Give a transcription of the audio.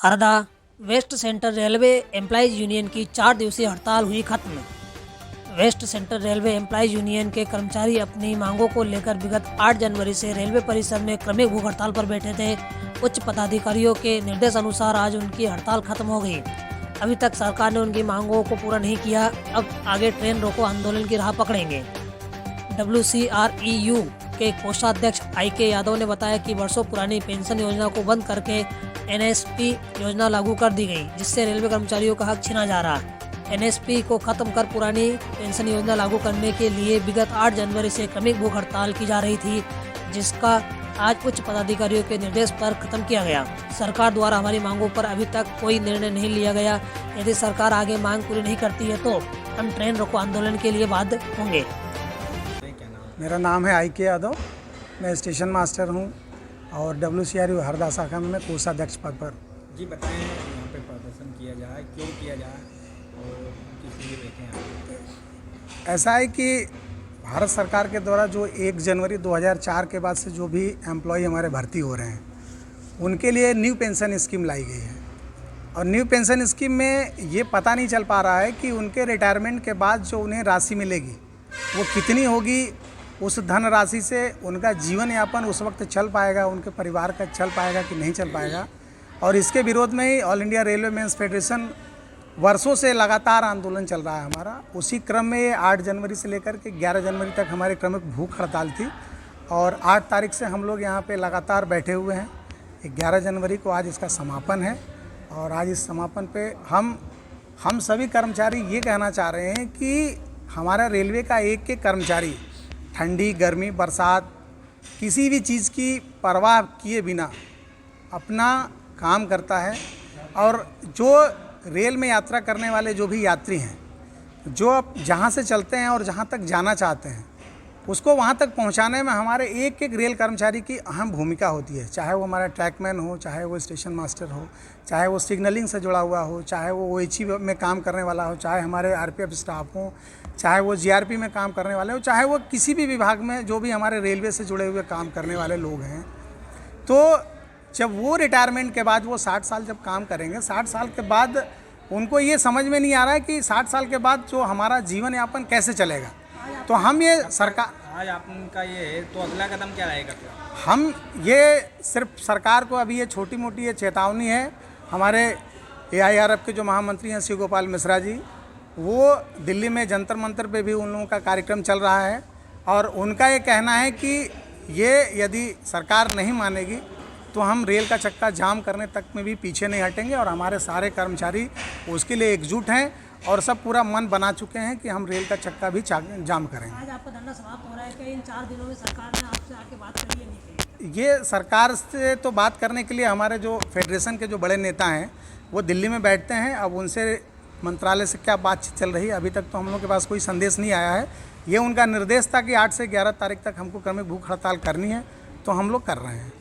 Harda West Central Railway Employees Union की 4 दिवसीय हड़ताल हुई खत्म। West Central Railway Employees Union के कर्मचारी अपनी मांगों को लेकर विगत 8 जनवरी से रेलवे परिसर में क्रमिक भूख हड़ताल पर बैठे थे। उच्च पदाधिकारियों के निर्देश अनुसार आज उनकी हड़ताल खत्म हो गई। अभी तक सरकार ने उनकी मांगों को पूरा नहीं किया। अब आगे ट्रेन रोको आंदोलन की राह पकड़ेंगे। WCREU के कोषाध्यक्ष IK यादव ने बताया कि वर्षों पुरानी पेंशन योजना को बंद करके NSP योजना लागू कर दी गई, जिससे रेलवे कर्मचारियों का हक छीना जा रहा है। NSP को खत्म कर पुरानी पेंशन योजना लागू करने के लिए विगत 8 जनवरी से क्रमिक भूख हड़ताल की जा रही थी, जिसका आज उच्च पदाधिकारियों के निर्देश पर खत्म किया गया। सरकार द्वारा हमारी मांगों पर अभी तक कोई निर्णय नहीं लिया गया। यदि सरकार आगे मांग पूरी नहीं करती है तो हम ट्रेन रोको आंदोलन के लिए बाध्य होंगे। मेरा नाम है IK यादव, मैं स्टेशन मास्टर हूँ और WCREU हरदा शाखा में मैं कोषाध्यक्ष पद पर। जी बताएं, यहाँ पे प्रदर्शन किया जाए, क्यों किया जाए और किस लिए बैठे हैं? ऐसा है कि भारत सरकार के द्वारा जो 1 जनवरी 2004 के बाद से जो भी एम्प्लॉय हमारे भर्ती हो रहे हैं, उनके लिए न्यू पेंशन स्कीम लाई गई है। और न्यू पेंशन स्कीम में ये पता नहीं चल पा रहा है कि उनके रिटायरमेंट के बाद जो उन्हें राशि मिलेगी वो कितनी होगी। उस धन राशि से उनका जीवन यापन उस वक्त चल पाएगा, उनके परिवार का चल पाएगा कि नहीं चल पाएगा। और इसके विरोध में ही all India railway men's federation वर्षों से लगातार आंदोलन चल रहा है हमारा। उसी क्रम में 8 जनवरी से लेकर के 11 जनवरी तक हमारी क्रमिक भूख हड़ताल थी और 8 तारीख से हम लोग यहाँ पे लगातार बैठे हुए हैं। 11 जनवरी को आज इसका समापन है और आज इस समापन पे हम सभी कर्मचारी ये कहना चाह रहे हैं कि हमारा रेलवे का एक कर्मचारी ठंडी, गर्मी, बरसात किसी भी चीज़ की परवाह किए बिना अपना काम करता है। और जो रेल में यात्रा करने वाले जो भी यात्री हैं, जो अब जहाँ से चलते हैं और जहाँ तक जाना चाहते हैं, उसको वहाँ तक पहुँचाने में हमारे एक रेल कर्मचारी की अहम भूमिका होती है। चाहे वो हमारा ट्रैकमैन हो, चाहे वो स्टेशन मास्टर हो, चाहे वो सिग्नलिंग से जुड़ा हुआ हो, चाहे वो OHE में काम करने वाला हो, चाहे हमारे RPF स्टाफ हो, चाहे वो GRP में काम करने वाले हो, चाहे वो किसी भी विभाग में जो भी हमारे रेलवे से जुड़े हुए काम करने वाले लोग हैं। तो जब वो रिटायरमेंट के बाद वो 60 साल जब काम करेंगे, 60 साल के बाद उनको ये समझ में नहीं आ रहा है कि 60 साल के बाद जो हमारा जीवन यापन कैसे चलेगा। तो हम ये सरकार आज आपका ये है, तो अगला कदम क्या रहेगा? हम ये सिर्फ सरकार को अभी ये छोटी मोटी ये चेतावनी है। हमारे AIRF के जो महामंत्री हैं शिव गोपाल मिश्रा जी, वो दिल्ली में जंतर मंतर पे भी उन लोगों का कार्यक्रम चल रहा है और उनका ये कहना है कि ये यदि सरकार नहीं मानेगी तो हम रेल का चक्का जाम करने तक में भी पीछे नहीं हटेंगे। और हमारे सारे कर्मचारी उसके लिए एकजुट हैं और सब पूरा मन बना चुके हैं कि हम रेल का चक्का भी जाम करेंगे। आज आपका धरना समाप्त हो रहा है कि इन 4 दिनों में सरकार ने आपसे आके बात करी है नहीं करी? ये सरकार से तो बात करने के लिए हमारे जो फेडरेशन के जो बड़े नेता हैं वो दिल्ली में बैठते हैं। अब उनसे मंत्रालय से क्या बातचीत चल रही है, अभी तक तो हम लोग के पास कोई संदेश नहीं आया है। ये उनका निर्देश था कि 8 से 11 तारीख तक हमको क्रमिक भूख हड़ताल करनी है, तो हम लोग कर रहे हैं।